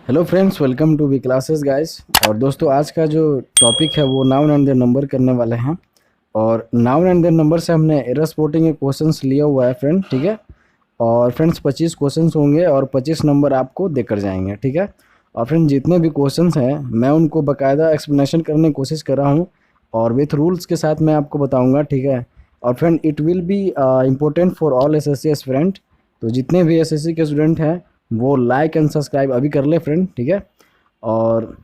Hello friends, welcome to V classes guys. और दोस्तों, आज का जो टॉपिक है वो नाउन एंड देयर नंबर करने वाले हैं। और नाउन एंड देयर नंबर से हमने एरर स्पॉटिंग के क्वेश्चंस लिया हुआ है फ्रेंड, ठीक है। और फ्रेंड्स 25 क्वेश्चंस होंगे और 25 नंबर आपको देकर जाएंगे, ठीक है। और फ्रेंड जितने भी क्वेश्चंस हैं मैं उनको बाकायदा एक्सप्लेनेशन करने की कोशिश कर रहा हूँ और विथ रूल्स के साथ मैं आपको बताऊँगा, ठीक है। और friend it will be important for all S S friend. तो जितने भी एस के स्टूडेंट हैं वो लाइक एंड सब्सक्राइब अभी कर ले फ्रेंड, ठीक है। और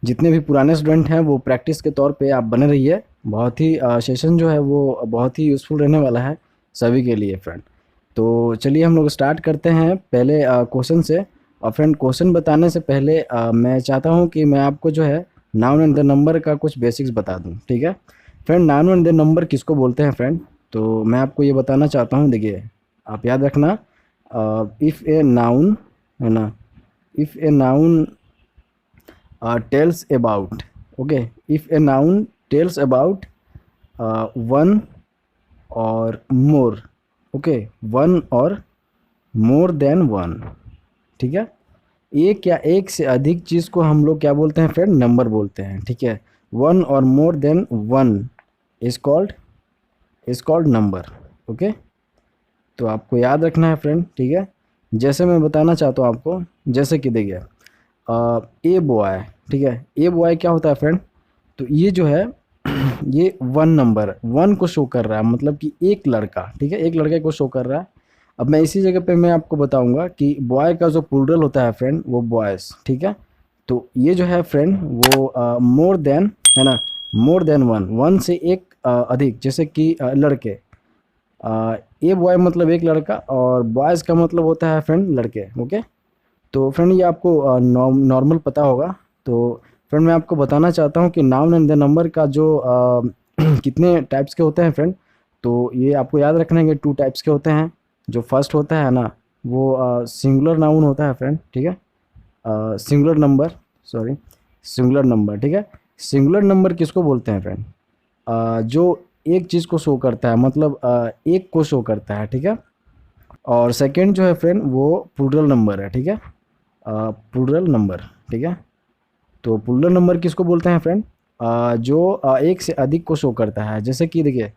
जितने भी पुराने स्टूडेंट हैं वो प्रैक्टिस के तौर पे आप बने रहिए। बहुत ही सेशन जो है वो बहुत ही यूज़फुल रहने वाला है सभी के लिए फ्रेंड। तो चलिए हम लोग स्टार्ट करते हैं पहले क्वेश्चन से। और फ्रेंड क्वेश्चन बताने से पहले मैं चाहता हूँ कि मैं आपको जो है नाउन एंड द नंबर का कुछ बेसिक्स बता दूँ, ठीक है। Friend noun and the number किसको बोलते हैं फ्रेंड, तो मैं आपको ये बताना चाहता हूँ। देखिए, आप याद रखना, इफ़ ए नाउन, है ना, if a noun tells about, okay, if a noun tells about one or more, okay, one or more than one, ठीक है। एक या एक से अधिक चीज़ को हम लोग क्या बोलते हैं फ्रेंड, नंबर बोलते हैं, ठीक है। वन और more than one is called number, okay. तो आपको याद रखना है फ्रेंड, ठीक है। जैसे मैं बताना चाहता हूँ आपको, जैसे कि देखिए ए बॉय, ठीक है। ए बॉय क्या होता है फ्रेंड, तो ये जो है ये वन नंबर, वन को शो कर रहा है, मतलब कि एक लड़का, ठीक है, एक लड़के को शो कर रहा है। अब मैं इसी जगह पे मैं आपको बताऊंगा कि बॉय का जो प्लूरल होता है फ्रेंड वो बॉयज़, ठीक है। तो ये जो है फ्रेंड वो मोर देन, है ना, मोर देन वन, वन से एक अधिक, जैसे कि लड़के, ए बॉय मतलब एक लड़का और बॉयज़ का मतलब होता है फ्रेंड लड़के, ओके। तो फ्रेंड ये आपको नॉर्मल पता होगा। तो फ्रेंड मैं आपको बताना चाहता हूँ कि नाउन एंड द नंबर का जो कितने टाइप्स के होते हैं फ्रेंड। तो ये आपको याद रखना है कि टू टाइप्स के होते हैं। जो फर्स्ट होता है ना वो सिंगुलर नाउन होता है फ्रेंड, ठीक है। Singular number, sorry, singular number, ठीक है। सिंगुलर नंबर किसको बोलते हैं फ्रेंड, जो एक चीज़ को शो करता है, मतलब एक को शो करता है, ठीक है। और सेकंड जो है फ्रेंड वो प्लूरल नंबर है, ठीक है, प्लूरल नंबर, ठीक है। तो प्लूरल नंबर किसको बोलते हैं फ्रेंड, जो एक से अधिक को शो करता है। जैसे कि देखिए,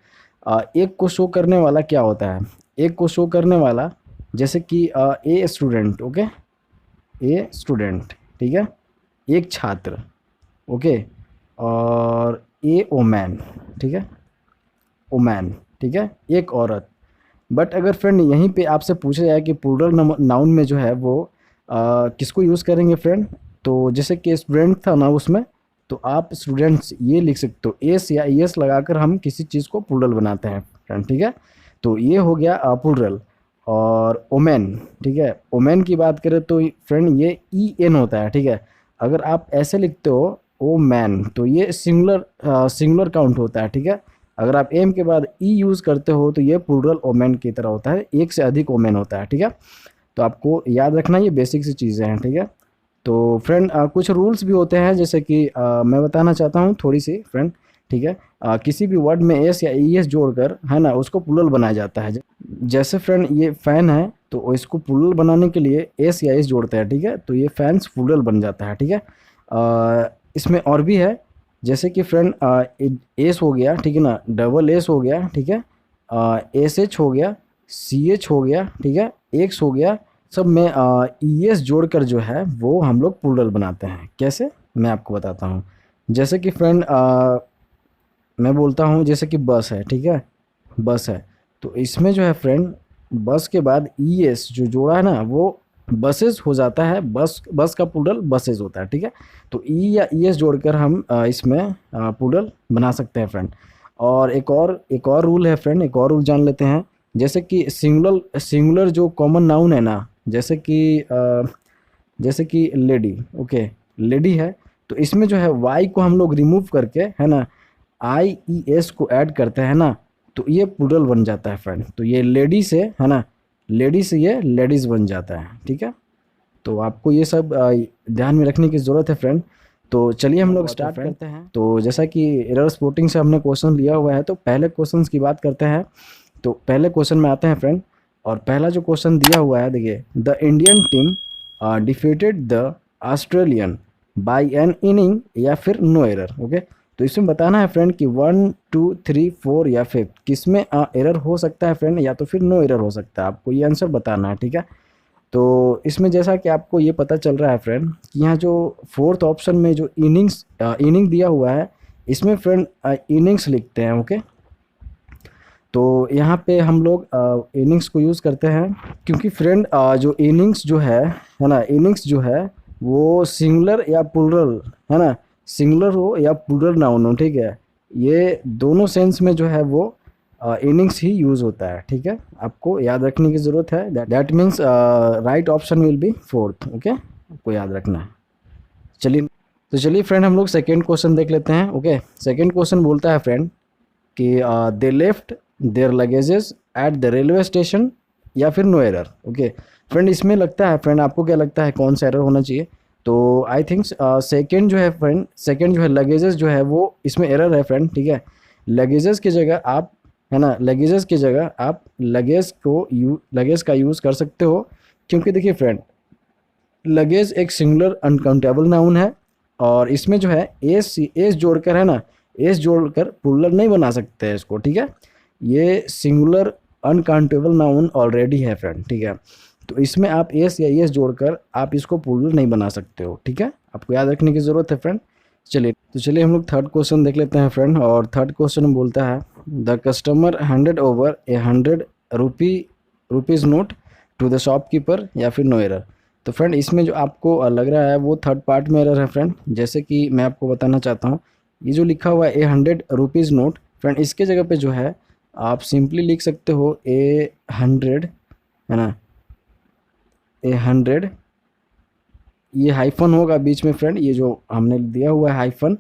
एक को शो करने वाला क्या होता है, एक को शो करने वाला जैसे कि a student, okay, a student, ठीक है, एक छात्र, ओके। और ए ओमैन, ठीक है, ओमैन, ठीक है, एक औरत। बट अगर फ्रेंड यहीं पे आपसे पूछा जाए कि प्लूरल नाउन में जो है वो किसको यूज़ करेंगे फ्रेंड, तो जैसे कि स्टूडेंट था ना उसमें, तो आप स्टूडेंट्स ये लिख सकते हो, एस या एस लगाकर हम किसी चीज़ को प्लूरल बनाते हैं फ्रेंड, ठीक है। तो ये हो गया प्लूरल। और ओमेन, ठीक है, ओमेन की बात करें तो फ्रेंड ये ई एन होता है, ठीक है। अगर आप ऐसे लिखते हो ओ मैन तो ये सिंगुलर सिंगुलर काउंट होता है, ठीक है। अगर आप एम के बाद ई यूज़ करते हो तो ये प्लूरल ओमेन की तरह होता है, एक से अधिक ओमेन होता है, ठीक है। तो आपको याद रखना ये बेसिक सी चीज़ें हैं, ठीक है। तो फ्रेंड कुछ रूल्स भी होते हैं, जैसे कि मैं बताना चाहता हूँ थोड़ी सी फ्रेंड, ठीक है। किसी भी वर्ड में एस या ई एस जोड़कर, है ना, उसको प्लूरल बनाया जाता है। जैसे फ्रेंड ये फ़ैन है तो इसको प्लूरल बनाने के लिए एस या एस जोड़ते हैं, ठीक है, तो ये फैंस प्लूरल बन जाता है, ठीक है। इसमें और भी है, जैसे कि फ्रेंड एस हो गया, ठीक है ना, डबल एस हो गया, ठीक है, एस एच हो गया, सी एच हो गया, ठीक है, एक्स हो गया। सब में ई एस जोड़कर जो है वो हम लोग प्लूरल बनाते हैं। कैसे, मैं आपको बताता हूँ। जैसे कि फ्रेंड मैं बोलता हूँ, जैसे कि बस है, ठीक है, बस है, तो इसमें जो है फ्रेंड बस के बाद ई एस जो जोड़ा है ना वो बसेस हो जाता है, बस बस का प्लूरल बसेस होता है, ठीक है। तो ई या ई एस जोड़कर हम इसमें प्लूरल बना सकते हैं फ्रेंड। और एक और रूल है फ्रेंड, एक और रूल जान लेते हैं। जैसे कि सिंगुलर सिंगुलर जो कॉमन नाउन है ना, जैसे कि लेडी, ओके, लेडी है, तो इसमें जो है वाई को हम लोग रिमूव करके, है ना, आई ई एस को ऐड करते हैं ना, तो ये प्लूरल बन जाता है फ्रेंड। तो ये लेडी से, है ना, लेडी से ये लेडीज़ बन जाता है, ठीक है। तो आपको ये सब ध्यान में रखने की ज़रूरत है फ्रेंड। तो चलिए हम लोग स्टार्ट करते हैं। तो जैसा कि एरर स्पॉटिंग से हमने क्वेश्चन लिया हुआ है, तो पहले क्वेश्चन की बात करते हैं। तो पहले क्वेश्चन में आते हैं फ्रेंड। और पहला जो क्वेश्चन दिया हुआ है, देखिए, the Indian team defeated the Australian by an inning या फिर नो एरर। ओके, तो इसमें बताना है फ्रेंड कि 1 2 3 4 या 5 किस में एरर हो सकता है फ्रेंड, या तो फिर नो एरर हो सकता है। आपको ये आंसर बताना है, ठीक है। तो इसमें जैसा कि आपको ये पता चल रहा है फ्रेंड कि यहाँ जो फोर्थ ऑप्शन में जो इनिंग दिया हुआ है, इसमें फ्रेंड इनिंग्स लिखते हैं। ओके, तो यहाँ पे हम लोग इनिंग्स को यूज़ करते हैं क्योंकि फ्रेंड जो इनिंग्स जो है ना, इनिंग्स जो है वो सिंगुलर या प्लूरल है ना, सिंगुलर हो या प्लूरल नाउन हो, ठीक है। ये दोनों सेंस में जो है वो इनिंग्स ही यूज़ होता है, ठीक है। आपको याद रखने की ज़रूरत है। That means right option will B fourth. Okay, आपको याद रखना है। चलिए, तो चलिए फ्रेंड हम लोग सेकेंड क्वेश्चन देख लेते हैं। ओके, सेकेंड क्वेश्चन बोलता है फ्रेंड कि they left their luggages at the railway station या फिर नो एरर। ओके फ्रेंड, इसमें लगता है फ्रेंड, आपको क्या लगता है कौन सा एरर होना चाहिए? तो आई थिंक सेकेंड जो है फ्रेंड, सेकेंड जो है लगेजेस जो है वो इसमें एरर है फ्रेंड, ठीक है। लगेजेस की जगह आप है ना, लगेजेस की जगह आप लगेज का यूज़ कर सकते हो, क्योंकि देखिए फ्रेंड लगेज एक सिंगुलर अनकाउंटेबल नाउन है और इसमें जो है एस जोड़कर है ना, एस जोड़कर प्लूरल नहीं बना सकते हैं इसको, ठीक है। ये सिंगुलर अनकाउंटेबल नाउन ऑलरेडी है फ्रेंड, ठीक है। तो इसमें आप एस या एस जोड़कर आप इसको प्लूरल नहीं बना सकते हो, ठीक है। आपको याद रखने की ज़रूरत है फ्रेंड। चलिए हम लोग थर्ड क्वेश्चन देख लेते हैं फ्रेंड। और थर्ड क्वेश्चन बोलता है the customer handed over a 100 rupees note to the shopkeeper या फिर नो एरर। तो फ्रेंड इसमें जो आपको लग रहा है वो थर्ड पार्ट में एरर है फ्रेंड। जैसे कि मैं आपको बताना चाहता हूँ, ये जो लिखा हुआ है ए 100 रुपीज़ नोट फ्रेंड, इसके जगह पे जो है आप सिंपली लिख सकते हो ए 100 है ना, ए 100, ये हाइफन होगा बीच में फ्रेंड, ये जो हमने दिया हुआ है हाइफन,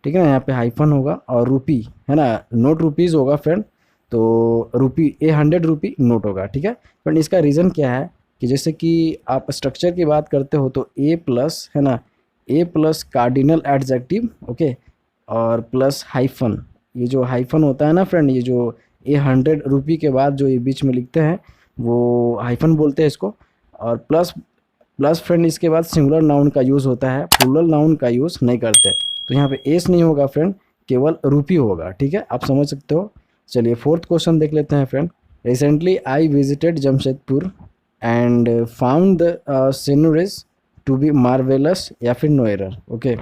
ठीक है ना, यहाँ पे हाइफन होगा और रुपी है ना, नोट रुपीज़ होगा फ्रेंड। तो रुपी ए 100 रुपी नोट होगा, ठीक है फ्रेंड। इसका रीज़न क्या है कि जैसे कि आप स्ट्रक्चर की बात करते हो तो ए प्लस है ना, ए प्लस कार्डिनल एडजेक्टिव, ओके, और प्लस हाइफन, ये जो हाइफन होता है ना फ्रेंड, ये जो ए 100 रुपी के बाद जो ये बीच में लिखते हैं वो हाइफन बोलते हैं इसको। और प्लस प्लस फ्रेंड इसके बाद सिंगुलर नाउन का यूज़ होता है, प्लूरल नाउन का यूज़ नहीं करते। तो यहाँ पे एस नहीं होगा फ्रेंड, केवल रूपी होगा, ठीक है, आप समझ सकते हो। चलिए फोर्थ क्वेश्चन देख लेते हैं friend. Recently I visited Jamshedpur and found the sceneries to be marvellous या फिर नो एरर। ओके,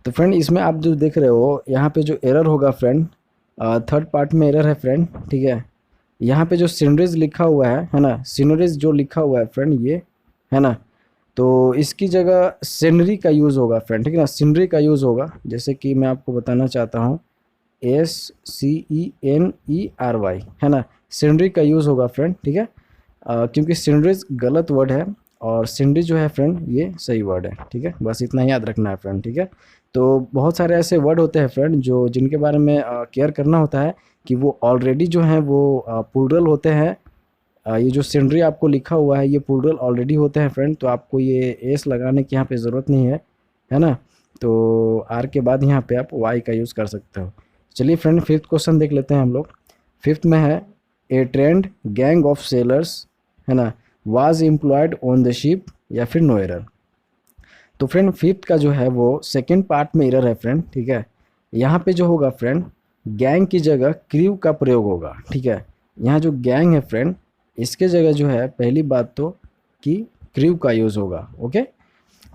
तो फ्रेंड इसमें आप जो देख रहे हो यहाँ पे जो एरर होगा फ्रेंड, थर्ड पार्ट में एरर है फ्रेंड, ठीक है। यहाँ पे जो सीनरीज लिखा हुआ है ना, सीनरीज जो लिखा हुआ है फ्रेंड ये है ना, तो इसकी जगह सीनरी का यूज़ होगा फ्रेंड, ठीक है ना, सीनरी का यूज़ होगा। जैसे कि मैं आपको बताना चाहता हूँ SCENERY है ना, सीनरी का यूज़ होगा फ्रेंड, ठीक है। क्योंकि सीनरीज गलत वर्ड है और सीनरी जो है फ्रेंड ये सही वर्ड है, ठीक है। बस इतना ही याद रखना है फ्रेंड, ठीक है। तो बहुत सारे ऐसे वर्ड होते हैं फ्रेंड जो जिनके बारे में केयर करना होता है कि वो ऑलरेडी जो हैं वो प्लूरल होते हैं। ये जो सीनरी आपको लिखा हुआ है ये प्लूरल ऑलरेडी होते हैं फ्रेंड, तो आपको ये एस लगाने की यहाँ पे ज़रूरत नहीं है ना। तो आर के बाद यहाँ पे आप वाई का यूज़ कर सकते हो। चलिए फ्रेंड फिफ्थ क्वेश्चन देख लेते हैं हम लोग। फिफ्थ में है ए ट्रेंड गैंग ऑफ सेलर्स है ना was employed on the ship या फिर नो एरर। तो फ्रेंड फिफ्थ का जो है वो सेकेंड पार्ट में एरर है फ्रेंड, ठीक है। यहाँ पे जो होगा फ्रेंड गैंग की जगह क्रू का प्रयोग होगा, ठीक है। यहाँ जो गैंग है फ्रेंड इसके जगह जो है पहली बात तो कि क्रू का यूज़ होगा। ओके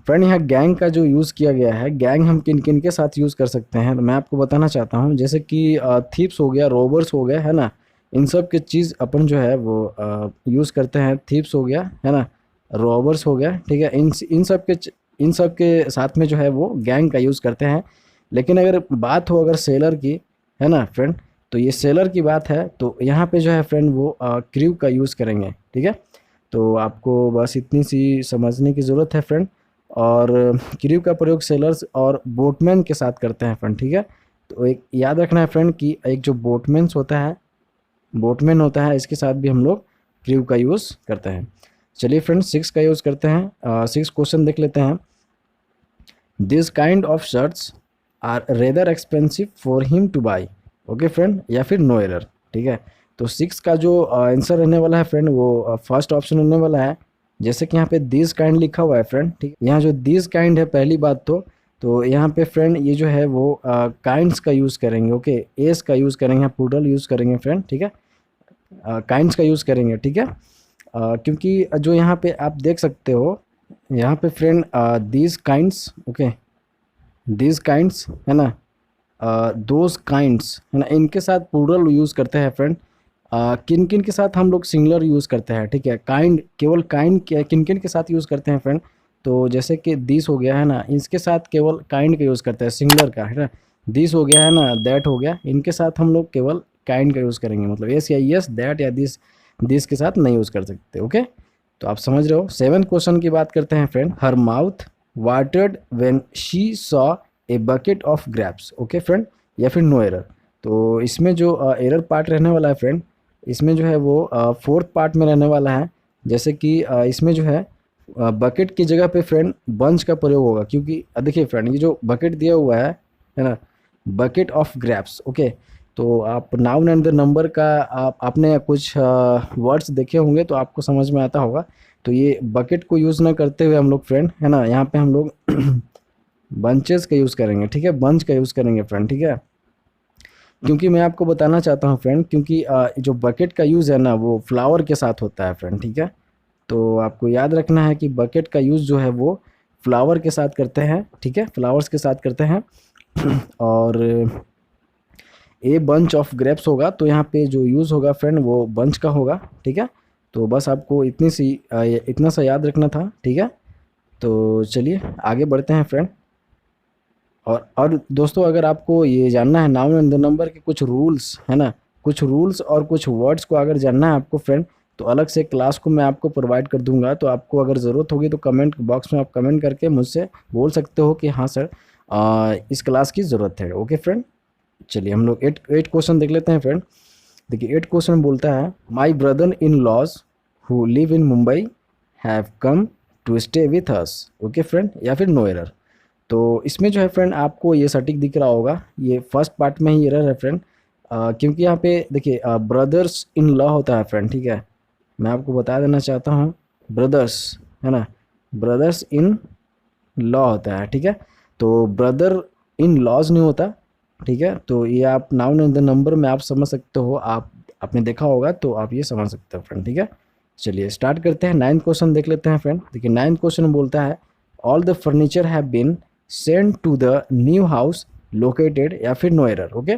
फ्रेंड, यहाँ गैंग का जो यूज़ किया गया है, गैंग हम किन किन के साथ यूज़ कर सकते हैं तो मैं आपको बताना चाहता हूँ। जैसे कि थीप्स हो गया, रोबर्स हो गए है ना, इन सब के चीज़ अपन जो है वो यूज़ करते हैं। थीप्स हो गया है ना, रॉबर्स हो गया, ठीक है, इन सब के साथ में जो है वो गैंग का यूज़ करते हैं। लेकिन अगर बात हो अगर सेलर की है ना फ्रेंड, तो ये सेलर की बात है तो यहाँ पे जो है फ्रेंड वो क्रू का यूज़ करेंगे, ठीक है। तो आपको बस इतनी सी समझने की ज़रूरत है फ्रेंड। और क्रू का प्रयोग सेलर्स और बोटमैन के साथ करते हैं फ्रेंड, ठीक है। तो एक याद रखना है फ्रेंड कि एक जो बोटमैन होता है इसके साथ भी हम लोग क्रू का यूज़ करते हैं। चलिए फ्रेंड सिक्स का यूज़ करते हैं। सिक्स क्वेश्चन देख लेते हैं। This kind of shirts are rather expensive for him to buy. Okay friend, या फिर नो एरर, ठीक है। तो सिक्स का जो आंसर रहने वाला है फ्रेंड वो फर्स्ट ऑप्शन होने वाला है, जैसे कि यहाँ पे दिस काइंड लिखा हुआ है फ्रेंड, ठीक है। यहाँ जो दिस काइंड है, पहली बात तो यहाँ पे फ्रेंड ये जो है वो काइंड्स का यूज़ करेंगे, ओके। एस का यूज़ करेंगे, यहाँ प्लूरल यूज़ करेंगे फ्रेंड, ठीक है। काइंड्स का यूज़ करेंगे, ठीक है। क्योंकि जो यहाँ पे आप देख सकते हो, यहाँ पे friend these kinds, okay, these kinds है ना, दोज काइंड्स है ना, इनके साथ प्लूरल यूज़ करते हैं फ्रेंड। किन किन के साथ हम लोग सिंगुलर यूज़ करते हैं, ठीक है। काइंड, केवल काइंड किन किन के साथ यूज़ करते हैं फ्रेंड, तो जैसे कि दिस हो गया है ना, इसके साथ केवल काइंड का यूज़ करते हैं, सिंगुलर का, है ना। दिस हो गया है ना, दैट हो गया, इनके साथ हम लोग केवल काइंड का यूज़ करेंगे, मतलब यस या यस, दैट या दिस के साथ नहीं यूज़ कर सकते, ओके। तो आप समझ रहे हो। सेवन्थ क्वेश्चन की बात करते हैं friend. Her mouth watered when she saw a bucket of grapes, okay friend, या फिर नो एरर। तो इसमें जो एरर पार्ट रहने वाला है फ्रेंड, इसमें जो है वो फोर्थ पार्ट में रहने वाला है। जैसे कि इसमें जो है बकेट की जगह पे फ्रेंड बंच का प्रयोग होगा, क्योंकि देखिए फ्रेंड, ये जो बकेट दिया हुआ है ना, बकेट ऑफ ग्रैप्स, ओके। तो आप नाउन एंड द नंबर का आपने कुछ वर्ड्स देखे होंगे तो आपको समझ में आता होगा। तो ये बकेट को यूज़ ना करते हुए हम लोग फ्रेंड, है ना, यहाँ पे हम लोग बंचेस का यूज़ करेंगे, ठीक है, बंच का यूज़ करेंगे फ्रेंड, ठीक है। क्योंकि मैं आपको बताना चाहता हूँ फ्रेंड, क्योंकि जो बकेट का यूज़ है ना वो फ्लावर के साथ होता है फ्रेंड, ठीक है। तो आपको याद रखना है कि बकेट का यूज़ जो है वो फ्लावर के साथ करते हैं, ठीक है, फ्लावर्स के साथ करते हैं। और ए बंच ऑफ ग्रेप्स होगा, तो यहाँ पे जो यूज़ होगा फ्रेंड वो बंच का होगा, ठीक है। तो बस आपको इतना सा याद रखना था, ठीक है। तो चलिए आगे बढ़ते हैं फ्रेंड। और दोस्तों, अगर आपको ये जानना है नाउन एंड द नंबर के कुछ रूल्स, है ना, कुछ रूल्स और कुछ वर्ड्स को अगर जानना है आपको फ्रेंड, तो अलग से क्लास को मैं आपको प्रोवाइड कर दूंगा। तो आपको अगर ज़रूरत होगी तो कमेंट बॉक्स में आप कमेंट करके मुझसे बोल सकते हो कि हाँ सर, इस क्लास की ज़रूरत है, ओके फ्रेंड। चलिए हम लोग एट क्वेश्चन देख लेते हैं फ्रेंड। देखिए एट क्वेश्चन बोलता है, my brother in laws who live in Mumbai have come to stay with us, okay friend, या फिर नो एरर। तो इसमें जो है फ्रेंड आपको ये सटीक दिख रहा होगा, ये फर्स्ट पार्ट में ही एरर है फ्रेंड। क्योंकि यहाँ पे देखिए ब्रदर्स इन लॉ होता है फ्रेंड, ठीक है। मैं आपको बता देना चाहता हूँ, ब्रदर्स, है ना, ब्रदर्स इन लॉ होता है, ठीक है। तो ब्रदर इन लॉज नहीं होता, ठीक है। तो ये आप नाउन एंड द नंबर में आप समझ सकते हो, आपने देखा होगा तो आप ये समझ सकते हो फ्रेंड, ठीक है। चलिए स्टार्ट करते हैं, नाइन्थ क्वेश्चन देख लेते हैं फ्रेंड। देखिए नाइन्थ क्वेश्चन बोलता है, all the furniture have been send to the new house located, या फिर नो एरर, ओके।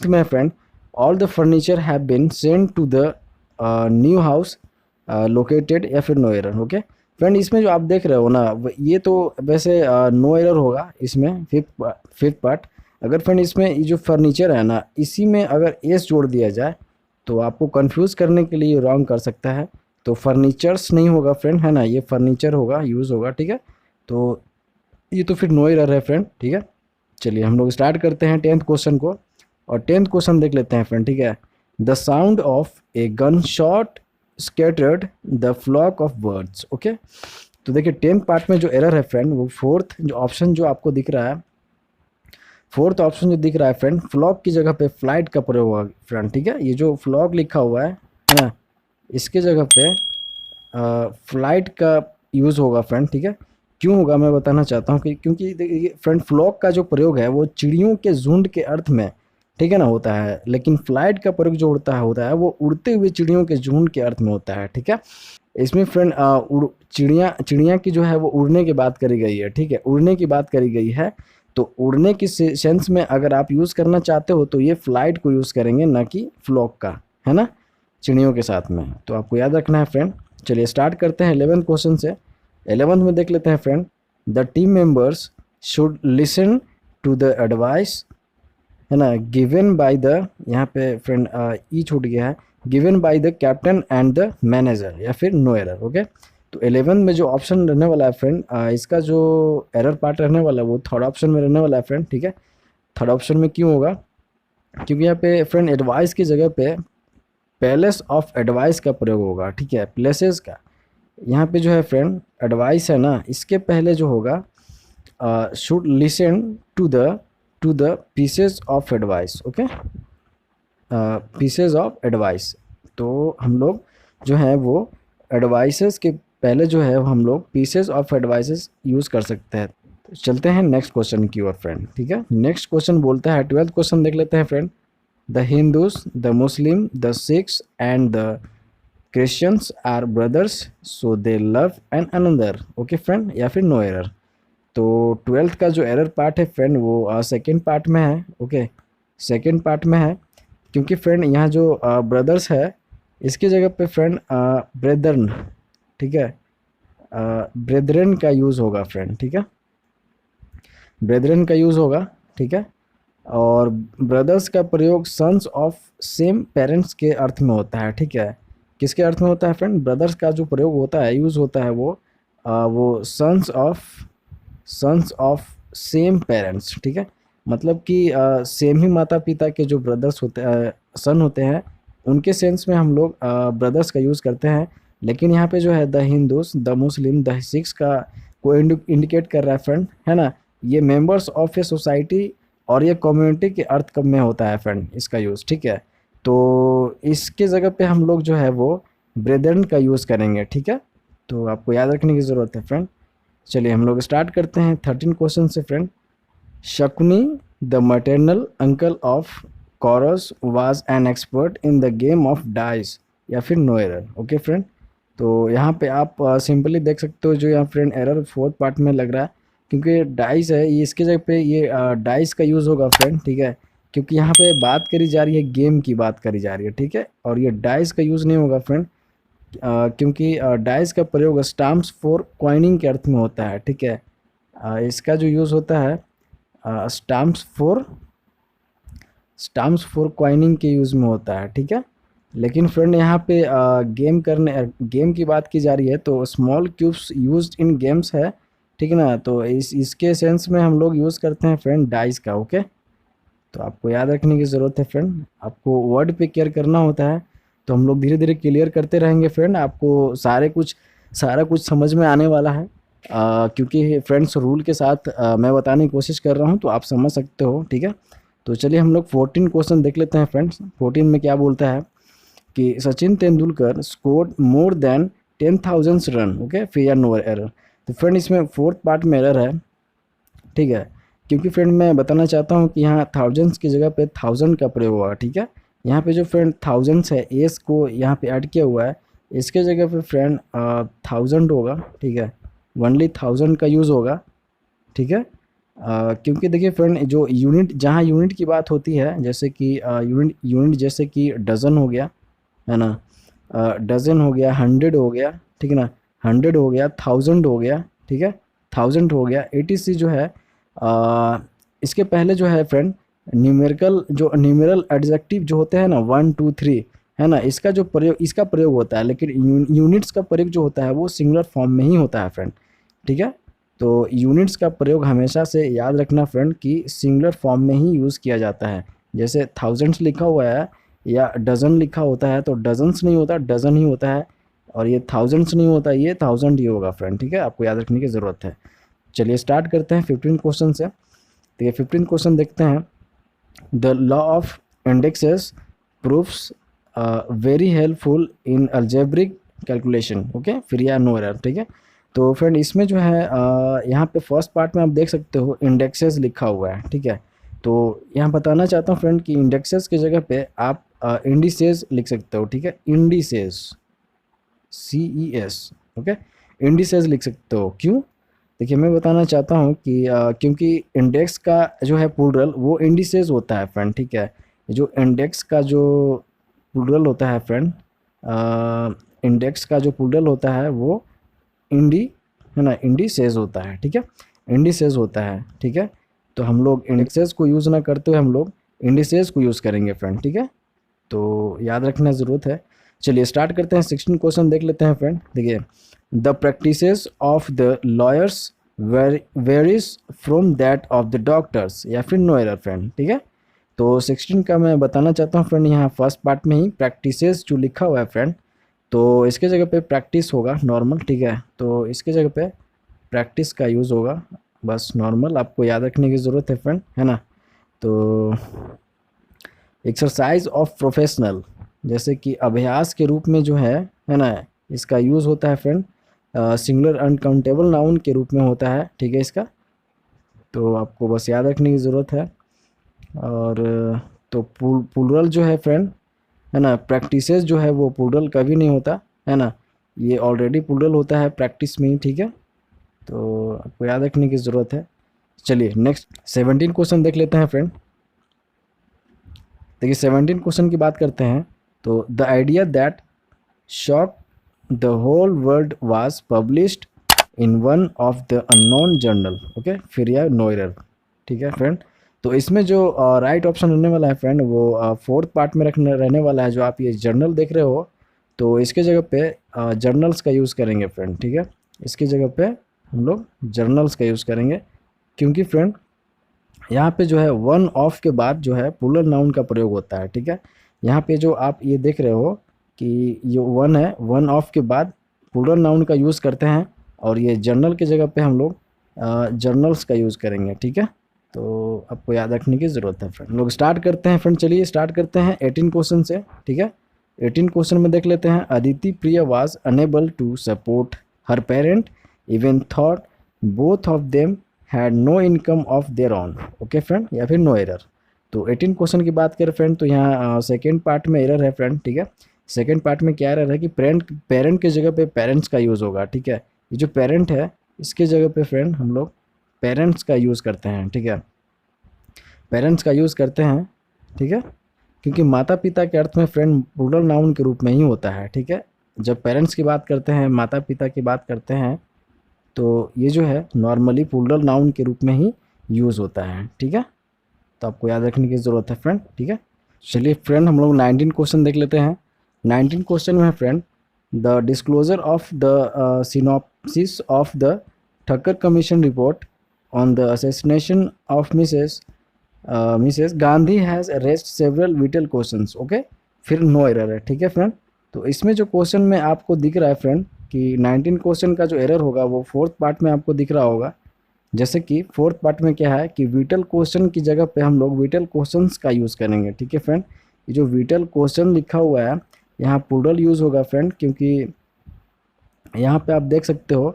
तो मैं friend, all the furniture have been send to the new house located, या फिर नो एरर, ओके फ्रेंड। इसमें जो आप देख रहे हो ना, ये तो वैसे नो एरर होगा इसमें, फिफ्थ पार्ट। अगर फ्रेंड इसमें ये जो फर्नीचर है ना, इसी में अगर एस जोड़ दिया जाए तो आपको कंफ्यूज करने के लिए रॉन्ग कर सकता है। तो फर्नीचर्स नहीं होगा फ्रेंड, है ना, ये फर्नीचर होगा, यूज़ होगा, ठीक है। तो ये तो फिर नो एरर है फ्रेंड, ठीक है। चलिए हम लोग स्टार्ट करते हैं टेंथ क्वेश्चन को। और टेंथ क्वेश्चन देख लेते हैं फ्रेंड, ठीक है। The sound of a gun shot scattered the flock of birds, okay. तो देखिए टेंथ पार्ट में जो एरर है फ्रेंड, वो फोर्थ जो ऑप्शन जो आपको दिख रहा है, फोर्थ ऑप्शन जो दिख रहा है फ्रेंड, फ्लॉक की जगह पे फ्लाइट का प्रयोग होगा फ्रेंड, ठीक है। ये जो फ्लॉक लिखा हुआ है ना, इसके जगह पे फ्लाइट का यूज़ होगा फ्रेंड, ठीक है। क्यों होगा मैं बताना चाहता हूँ कि क्योंकि देखिए फ्रेंड, फ्लॉक का जो प्रयोग है वो चिड़ियों के झुंड के अर्थ में, ठीक है ना, होता है। लेकिन फ्लाइट का प्रयोग जो होता है वो उड़ते हुए चिड़ियों के झुंड के अर्थ में होता है, ठीक है। इसमें फ्रेंड चिड़िया चिड़िया की जो है वो उड़ने की बात करी गई है, ठीक है, उड़ने की बात करी गई है। तो उड़ने की सेंस में अगर आप यूज़ करना चाहते हो तो ये फ्लाइट को यूज़ करेंगे, ना कि फ्लॉक का, है ना, चिड़ियों के साथ में। तो आपको याद रखना है फ्रेंड। चलिए स्टार्ट करते हैं 11th क्वेश्चन से। 11th में देख लेते हैं friend, the team members should listen to the advice, है ना, गिवन बाय द, यहाँ पे फ्रेंड ई छूट गया है, given by the captain and the manager, या फिर नो एरर, ओके। तो 11 में जो ऑप्शन रहने वाला है फ्रेंड, इसका जो एरर पार्ट रहने वाला है वो थर्ड ऑप्शन में रहने वाला है फ्रेंड, ठीक है। थर्ड ऑप्शन में क्यों होगा, क्योंकि यहाँ पे फ्रेंड एडवाइस की जगह पे पैलेस ऑफ एडवाइस का प्रयोग होगा, ठीक है, प्लेसेस का। यहाँ पे जो है फ्रेंड एडवाइस है ना, इसके पहले जो होगा should listen to the pieces of advice, okay, pieces of advice. तो हम लोग जो है वो एडवाइसेस के पहले जो है हम लोग पीसेस ऑफ एडवाइसेस यूज़ कर सकते हैं। तो चलते हैं नेक्स्ट क्वेश्चन की ओर फ्रेंड, ठीक है। नेक्स्ट क्वेश्चन बोलता है, 12th क्वेश्चन देख लेते हैं friend. The Hindus, the Muslim, the Sikhs and the Christians are brothers, so they love an another. Okay friend, या फिर नो एरर। तो 12th का जो एरर पार्ट है फ्रेंड वो सेकेंड पार्ट में है। ओके, सेकेंड पार्ट में है, क्योंकि फ्रेंड यहाँ जो ब्रदर्स है इसकी जगह पे फ्रेंड ब्रेदर्न, ठीक है, ब्रेदरन का यूज़ होगा फ्रेंड, ठीक है, ब्रेदरन का यूज़ होगा, ठीक है। और ब्रदर्स का प्रयोग सन्स ऑफ सेम पेरेंट्स के अर्थ में होता है, ठीक है। किसके अर्थ में होता है फ्रेंड? ब्रदर्स का जो प्रयोग होता है, यूज़ होता है वो सन्स ऑफ सेम पेरेंट्स, ठीक है। मतलब कि सेम ही माता पिता के जो ब्रदर्स होते सन होते हैं, उनके सेंस में हम लोग ब्रदर्स का यूज़ करते हैं। लेकिन यहाँ पे जो है the Hindus, the Muslim, the Sikhs का को इंडिकेट कर रहा है फ्रेंड, है ना। ये मेंबर्स ऑफ ए सोसाइटी और ये कम्युनिटी के अर्थ कब में होता है फ्रेंड इसका यूज़, ठीक है। तो इसके जगह पे हम लोग जो है वो ब्रेदरन का यूज़ करेंगे, ठीक है। तो आपको याद रखने की ज़रूरत है फ्रेंड। चलिए हम लोग स्टार्ट करते हैं 13 क्वेश्चन से friend. Shakuni the maternal uncle of Kauravas was an expert in the game of dice, या फिर नो एरर। ओके फ्रेंड, तो यहाँ पे आप सिंपली देख सकते हो, जो यहाँ फ्रेंड एरर फोर्थ पार्ट में लग रहा है, क्योंकि डाइस है ये, इसके जगह पे ये डाइस का यूज़ होगा फ्रेंड, ठीक है। क्योंकि यहाँ पे बात करी जा रही है, गेम की बात करी जा रही है, ठीक है। और ये डाइस का यूज़ नहीं होगा फ्रेंड, क्योंकि डाइस का प्रयोग स्टाम्प्स फॉर कॉइनिंग के अर्थ में होता है, ठीक है। इसका जो यूज़ होता है स्टाम्प्स फॉर कॉइनिंग के यूज़ में होता है, ठीक है। लेकिन फ्रेंड यहाँ पे गेम की बात की जा रही है, तो small cubes used in games है, ठीक है ना। तो इसके सेंस में हम लोग यूज़ करते हैं फ्रेंड डाइस का। ओके, तो आपको याद रखने की ज़रूरत है फ्रेंड, आपको वर्ड पे केयर करना होता है। तो हम लोग धीरे धीरे क्लियर करते रहेंगे फ्रेंड, आपको सारा कुछ समझ में आने वाला है। क्योंकि फ्रेंड्स रूल के साथ मैं बताने की कोशिश कर रहा हूँ, तो आप समझ सकते हो, ठीक है। तो चलिए हम लोग 14 क्वेश्चन देख लेते हैं फ्रेंड्स। 14 में क्या बोलता है कि Sachin Tendulkar scored more than 10,000 run. Okay, फिर या नो एरर। तो फ्रेंड इसमें फोर्थ पार्ट में एरर है, ठीक है। क्योंकि फ्रेंड मैं बताना चाहता हूँ कि यहाँ थाउजेंड्स की जगह पे 1000 का प्रयोग हुआ, ठीक है। यहाँ पे जो फ्रेंड थाउजेंड्स है, एस को यहाँ पे ऐड किया हुआ है, इसके जगह पे फ्रेंड 1000 होगा, ठीक है। ओनली 1000 का यूज़ होगा, ठीक है। क्योंकि देखिए फ्रेंड, जो यूनिट, जहाँ यूनिट की बात होती है, जैसे कि यूनिट जैसे कि डजन हो गया, है ना, डजन हो गया, 100 हो गया, ठीक है ना, 100 हो गया, 1000 हो गया, ठीक है, 1000 हो गया, एटीसी जो है इसके पहले जो है फ्रेंड न्यूमेरल एडजेक्टिव जो होते हैं ना, 1 2 3, है ना, इसका प्रयोग होता है। लेकिन यूनिट्स का प्रयोग जो होता है वो सिंगुलर फॉर्म में ही होता है फ्रेंड, ठीक है। तो यूनिट्स का प्रयोग हमेशा से याद रखना फ्रेंड कि सिंगुलर फॉर्म में ही यूज़ किया जाता है। जैसे थाउजेंड्स लिखा हुआ है या डजन लिखा होता है, तो डजन्स नहीं होता, डजन ही होता है। और ये थाउजेंड्स नहीं होता, ये 1000 ही होगा फ्रेंड, ठीक है। आपको याद रखने की ज़रूरत है। चलिए स्टार्ट करते हैं 15 क्वेश्चन से। तो ये 15 क्वेश्चन देखते हैं। The law of indexes proofs very helpful in algebraic calculation. Okay, फिर या नो एरर, ठीक है। तो फ्रेंड इसमें जो है यहाँ पे फर्स्ट पार्ट में आप देख सकते हो इंडेक्सेस लिखा हुआ है, ठीक है। तो यहाँ बताना चाहता हूँ फ्रेंड कि इंडेक्सेस की जगह पे आप इंडिसेस लिख सकते हो, ठीक है। इंडिसेस, CES, ओके, इंडिसेस लिख सकते हो। क्यों? देखिए मैं बताना चाहता हूँ कि क्योंकि इंडेक्स का जो है प्लूरल वो इंडिसेस होता है फ्रेंड, ठीक है। जो इंडेक्स का जो प्लूरल होता है फ्रेंड, इंडेक्स का जो प्लूरल होता है वो इंडी, है ना, इंडिसेस होता है, ठीक है, इंडिसेस होता है, ठीक है। तो हम लोग इंडेक्सेस को यूज़ ना करते हुए हम लोग इंडिसेस को यूज़ करेंगे फ्रेंड, ठीक है। तो याद रखना ज़रूरत है। चलिए स्टार्ट करते हैं, 16 क्वेश्चन देख लेते हैं फ्रेंड। देखिए, the practices of the lawyers varies from that of the doctors, या फिर नो एरर फ्रेंड, ठीक है। तो 16 का मैं बताना चाहता हूँ फ्रेंड, यहाँ फर्स्ट पार्ट में ही प्रैक्टिसेस जो लिखा हुआ है फ्रेंड, तो इसके जगह पे प्रैक्टिस होगा नॉर्मल, ठीक है। तो इसके जगह पे प्रैक्टिस का यूज़ होगा, बस नॉर्मल, आपको याद रखने की ज़रूरत है फ्रेंड, है ना। तो एक्सरसाइज ऑफ प्रोफेशनल, जैसे कि अभ्यास के रूप में जो है ना, इसका यूज़ होता है फ्रेंड। सिंगुलर अनकाउंटेबल नाउन के रूप में होता है, ठीक है इसका। तो आपको बस याद रखने की ज़रूरत है। और तो प्लूरल जो है फ्रेंड, है ना, प्रैक्टिसेस जो है वो प्लूरल कभी नहीं होता, है ना, ये ऑलरेडी प्लूरल होता है प्रैक्टिस में ही, ठीक है। तो आपको याद रखने की ज़रूरत है। चलिए नेक्स्ट 17 क्वेश्चन देख लेते हैं फ्रेंड। देखिए 17 क्वेश्चन की बात करते हैं। तो the idea that shock the whole world was published in one of the unknown journal, okay, फिर यह नो एरर, ठीक है फ्रेंड। तो इसमें जो राइट ऑप्शन रहने वाला है फ्रेंड वो फोर्थ पार्ट में रखने रहने वाला है। जो आप ये जर्नल देख रहे हो तो इसके जगह पे जर्नल्स का यूज़ करेंगे फ्रेंड, ठीक है। इसकी जगह पे हम लोग जर्नल्स का यूज़ करेंगे, क्योंकि फ्रेंड यहाँ पे जो है वन ऑफ के बाद जो है प्लूरल नाउन का प्रयोग होता है, ठीक है। यहाँ पे जो आप ये देख रहे हो कि ये वन है, वन ऑफ के बाद प्लूरल नाउन का यूज़ करते हैं, और ये जर्नल की जगह पे हम लोग जर्नल्स का यूज़ करेंगे, ठीक है। तो आपको याद रखने की ज़रूरत है फ्रेंड। लोग स्टार्ट करते हैं फ्रेंड, चलिए स्टार्ट करते हैं 18 क्वेश्चन से, ठीक है। 18 क्वेश्चन में देख लेते हैं। Aditi Priya was unable to support her parent even thought both of them had no income of their own, okay friend, या फिर नो एरर। तो 18 क्वेश्चन की बात करें फ्रेंड तो यहाँ सेकेंड पार्ट में एरर है फ्रेंड, ठीक है। सेकेंड पार्ट में क्या एरर है कि पेरेंट की जगह पे पेरेंट्स का यूज़ होगा, ठीक है। ये जो पेरेंट है इसके जगह पे फ्रेंड हम लोग पेरेंट्स का यूज़ करते हैं, ठीक है, पेरेंट्स का यूज़ करते हैं, ठीक है। क्योंकि माता पिता के अर्थ में फ्रेंड प्लूरल नाउन के रूप में ही होता है, ठीक है। जब पेरेंट्स की बात करते हैं, माता पिता की बात करते हैं, तो ये जो है नॉर्मली प्लूरल नाउन के रूप में ही यूज़ होता है, ठीक है। तो आपको याद रखने की ज़रूरत है फ्रेंड, ठीक है। चलिए फ्रेंड हम लोग 19 क्वेश्चन देख लेते हैं। 19 क्वेश्चन में है friend the disclosure of the synopsis of the Thakkar commission report on the assassination of Mrs Gandhi has raised several whittle questions, okay, फिर नो एरर है, ठीक है फ्रेंड। तो इसमें जो क्वेश्चन में आपको दिख रहा है फ्रेंड कि 19 क्वेश्चन का जो एरर होगा वो फोर्थ पार्ट में आपको दिख रहा होगा। जैसे कि फोर्थ पार्ट में क्या है कि विटल क्वेश्चन की जगह पे हम लोग विटल क्वेश्चंस का यूज़ करेंगे, ठीक है फ्रेंड। ये जो विटल क्वेश्चन लिखा हुआ है यहाँ प्लूरल यूज़ होगा फ्रेंड, क्योंकि यहाँ पे आप देख सकते हो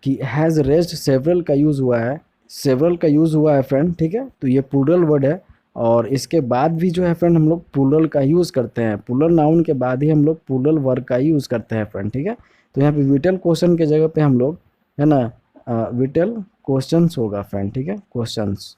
कि हैज़ रेज्ड सेवरल का यूज़ हुआ है, सेवरल का यूज़ हुआ है फ्रेंड, ठीक है। तो ये प्लूरल वर्ड है, और इसके बाद भी जो है फ्रेंड हम लोग प्लूरल का यूज़ करते हैं, प्लूरल नाउन के बाद ही हम लोग प्लूरल वर्ड का ही यूज़ करते हैं फ्रेंड, ठीक है। तो यहाँ पे विटल क्वेश्चन के जगह पे हम लोग, है ना, विटल क्वेश्चंस होगा फ्रेंड, ठीक है, क्वेश्चंस,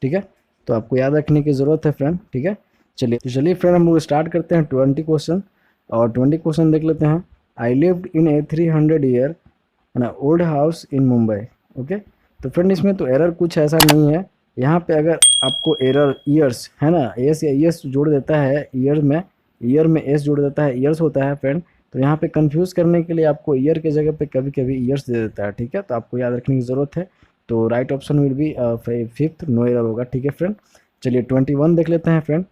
ठीक है। तो आपको याद रखने की ज़रूरत है फ्रेंड, ठीक है। चलिए फ्रेंड हम लोग स्टार्ट करते हैं 20 क्वेश्चन, और 20 क्वेश्चन देख लेते हैं। I lived in A 300 year, है ना, old house in Mumbai, okay. तो फ्रेंड इसमें तो एरर कुछ ऐसा नहीं है। यहाँ पे अगर आपको एरर ईयर्स, है ना, एस या ईयर्स जोड़ देता है, ईयर में एस जोड़ देता है, ईयर्स होता है फ्रेंड, तो यहाँ पे कंफ्यूज करने के लिए आपको ईयर की जगह पे कभी कभी ईयर्स दे देता है, ठीक है। तो आपको याद रखने की ज़रूरत है। तो right option will be fifth, no error होगा, ठीक है फ्रेंड। चलिए 21 देख लेते हैं friend.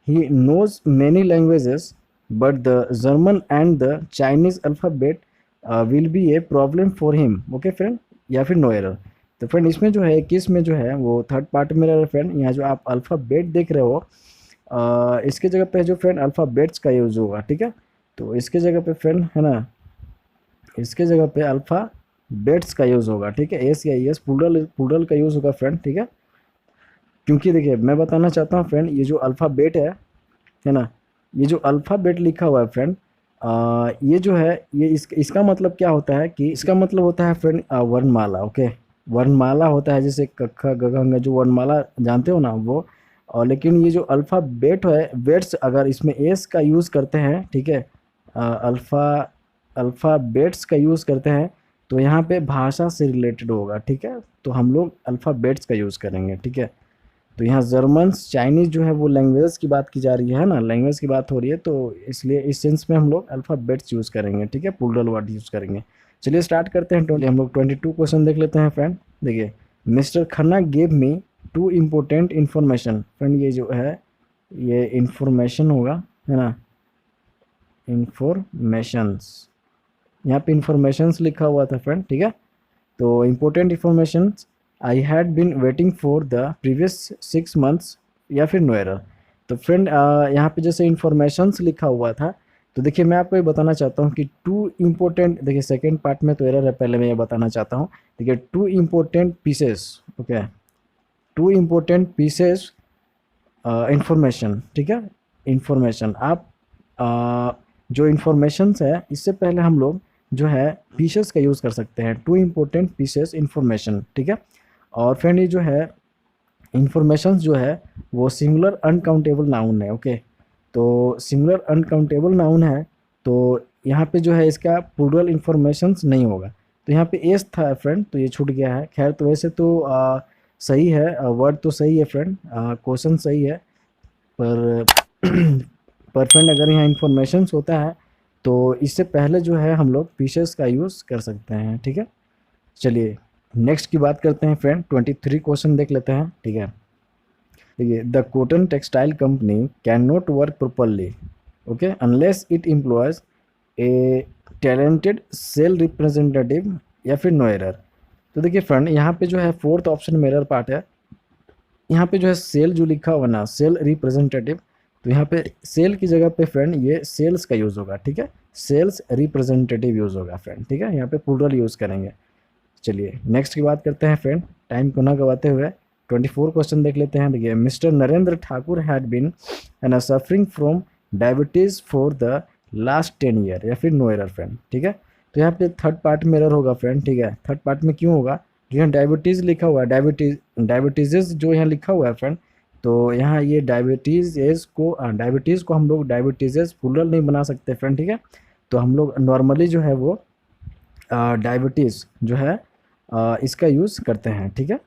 He knows many languages but the German and the Chinese alphabet will be a problem for him, okay friend, या फिर नो एरर। तो फ्रेंड इसमें जो है 21 में जो है वो थर्ड पार्ट में रहा फ्रेंड। यहाँ जो आप अल्फ़ाबेट देख रहे हो इसके जगह पे जो फ्रेंड अल्फ़ाबेट्स का यूज़ होगा, ठीक है। तो इसके जगह पे फ्रेंड, है ना, इसके जगह पे अल्फ़ाबेट्स का यूज़ होगा, ठीक है, एस या एस प्लूरल का यूज़ होगा फ्रेंड, ठीक है। क्योंकि देखिए मैं बताना चाहता हूँ फ्रेंड, ये जो अल्फ़ाबेट है ना, ये जो अल्फ़ाबेट लिखा हुआ है फ्रेंड, ये जो है ये इसका मतलब क्या होता है कि इसका मतलब होता है फ्रेंड वर्णमाला, ओके। वर्णमाला होता है जैसे क ख ग घ ङ, जो वर्णमाला जानते हो ना वो। और लेकिन ये जो अल्फ़ाबेट है, बेट्स अगर इसमें एस का यूज़ करते हैं, ठीक है, अल्फ़ाबेट्स का यूज़ करते हैं तो यहाँ पे भाषा से रिलेटेड होगा, ठीक है। तो हम लोग अल्फ़ाबेट्स का यूज़ करेंगे, ठीक है। तो यहाँ जर्मन्स चाइनीज़ जो है वो लैंग्वेज की बात की जा रही है ना, लैंग्वेज की बात हो रही है, तो इसलिए इस सेंस में हम लोग अल्फ़ाबेट्स यूज़ करेंगे, ठीक है, प्लूरल वर्ड यूज़ करेंगे। चलिए स्टार्ट करते हैं। हम लोग 22 क्वेश्चन देख लेते हैं फ्रेंड। देखिए mister Khanna gave me two important information, friend ये जो है ये इन्फॉर्मेशन होगा, है ना, इन्फॉर्मेशंस, यहाँ पे इन्फॉर्मेशंस लिखा हुआ था फ्रेंड, ठीक है। तो important informations I had been waiting for the previous 6 months, या फिर नो एरर। तो फ्रेंड यहाँ पे जैसे इन्फॉर्मेशंस लिखा हुआ था तो देखिए मैं आपको ये बताना चाहता हूँ कि टू इम्पोर्टेंट, देखिए सेकेंड पार्ट में तो एरर है, पहले मैं ये बताना चाहता हूँ। देखिए two important pieces, okay, two important pieces information, ठीक है, इंफॉर्मेशन आप जो इंफॉर्मेशंस है इससे पहले हम लोग जो है पीसेस का यूज़ कर सकते हैं, टू इम्पोर्टेंट पीसेस इंफॉर्मेशन, ठीक है। और फ्रेंड ये जो है इंफॉर्मेशंस जो है वो सिंगुलर अनकाउंटेबल नाउन है, ओके। तो सिंगुलर अनकाउंटेबल नाउन है, तो यहाँ पे जो है इसका प्लूरल इंफॉर्मेशंस नहीं होगा। तो यहाँ पे एस था फ्रेंड, तो ये छूट गया है। खैर तो वैसे तो सही है, वर्ड तो सही है फ्रेंड, क्वेश्चन सही है, पर पर फ्रेंड अगर यहाँ इंफॉर्मेशंस होता है तो इससे पहले जो है हम लोग पीसेस का यूज़ कर सकते हैं, ठीक है। चलिए नेक्स्ट की बात करते हैं फ्रेंड, 23 क्वेश्चन देख लेते हैं, ठीक है। देखिए the cotton textile company can not work properly, okay, unless it employs a talented sale representative या फिर नो एरर। तो देखिए फ्रेंड यहाँ पे जो है फोर्थ ऑप्शन में एरर पार्ट है। यहाँ पे जो है सेल जो लिखा हुआ ना, सेल रिप्रेजेंटेटिव, तो यहाँ पे सेल की जगह पे फ्रेंड ये सेल्स का यूज़ होगा, ठीक है, सेल्स रिप्रेजेंटेटिव यूज़ होगा फ्रेंड, ठीक है, यहाँ पे प्लूरल यूज़ करेंगे। चलिए नेक्स्ट की बात करते हैं फ्रेंड, टाइम को ना गवाते हुए 24 क्वेश्चन देख लेते हैं। देखिए mister Narendra Thakur had been and suffering from diabetes for the last 10 year, या फिर नो एरर फ्रेंड, ठीक है। तो यहाँ पे थर्ड पार्ट में एरर होगा फ्रेंड, ठीक है। थर्ड पार्ट में क्यों होगा, जो यहाँ डायबिटीज़ लिखा हुआ है, डायबिटीज़ जो यहाँ लिखा हुआ है फ्रेंड, तो यहाँ ये डायबिटीज़ को हम लोग डायबिटीज़ प्लूरल नहीं बना सकते फ्रेंड, ठीक है। तो हम लोग नॉर्मली जो है वो डायबिटीज़ जो है इसका यूज़ करते हैं, ठीक है।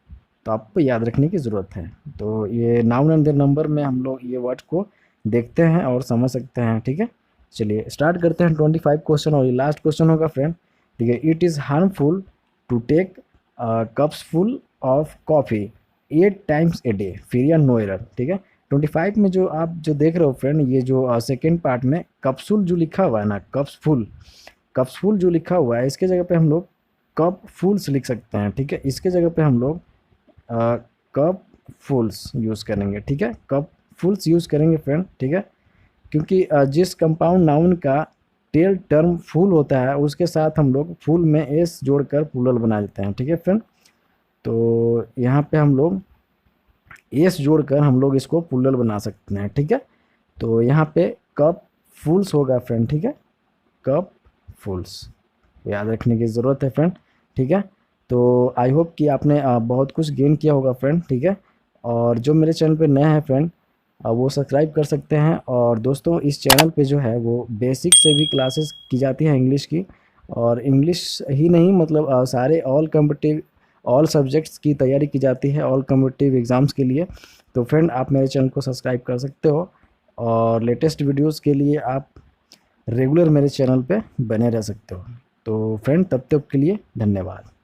तो आपको याद रखने की ज़रूरत है। तो ये नाउन एंड देयर नंबर में हम लोग ये वर्ड को देखते हैं और समझ सकते हैं, ठीक है। चलिए स्टार्ट करते हैं 25 क्वेश्चन, और ये लास्ट क्वेश्चन होगा फ्रेंड, ठीक है। It is harmful to take cups full of coffee 8 times a day, फिर या नो एरर, ठीक है। 25 में जो आप जो देख रहे हो फ्रेंड, ये जो सेकेंड पार्ट में कप्सुल जो लिखा हुआ है ना, कप्सफुल जो लिखा हुआ है इसके जगह पे हम लोग कप फुल्स लिख सकते हैं, ठीक है। इसके जगह पे हम लोग कप फुल्स यूज़ करेंगे, ठीक है, कप फुल्स यूज़ करेंगे फ्रेंड, ठीक है। क्योंकि जिस कंपाउंड नाउन का टेल टर्म फुल होता है उसके साथ हम लोग फुल में एस जोड़कर प्लूरल बना देते हैं, ठीक है फ्रेंड। तो यहाँ पे हम लोग एस जोड़कर हम लोग इसको प्लूरल बना सकते हैं, ठीक है। तो यहाँ पे कप फुल्स होगा फ्रेंड, ठीक है, कप फुल्स, याद रखने की ज़रूरत है फ्रेंड, ठीक है। तो आई होप कि आपने बहुत कुछ गेन किया होगा फ्रेंड, ठीक है। और जो मेरे चैनल पे नए हैं फ्रेंड, वो सब्सक्राइब कर सकते हैं। और दोस्तों इस चैनल पे जो है वो बेसिक से भी क्लासेस की जाती हैं इंग्लिश की, और इंग्लिश ही नहीं मतलब सारे ऑल सब्जेक्ट्स की तैयारी की जाती है, ऑल कॉम्पिटिटिव एग्ज़ाम्स के लिए। तो फ्रेंड आप मेरे चैनल को सब्सक्राइब कर सकते हो, और लेटेस्ट वीडियोज़ के लिए आप रेगुलर मेरे चैनल पे बने रह सकते हो। तो फ्रेंड तब तक के लिए धन्यवाद।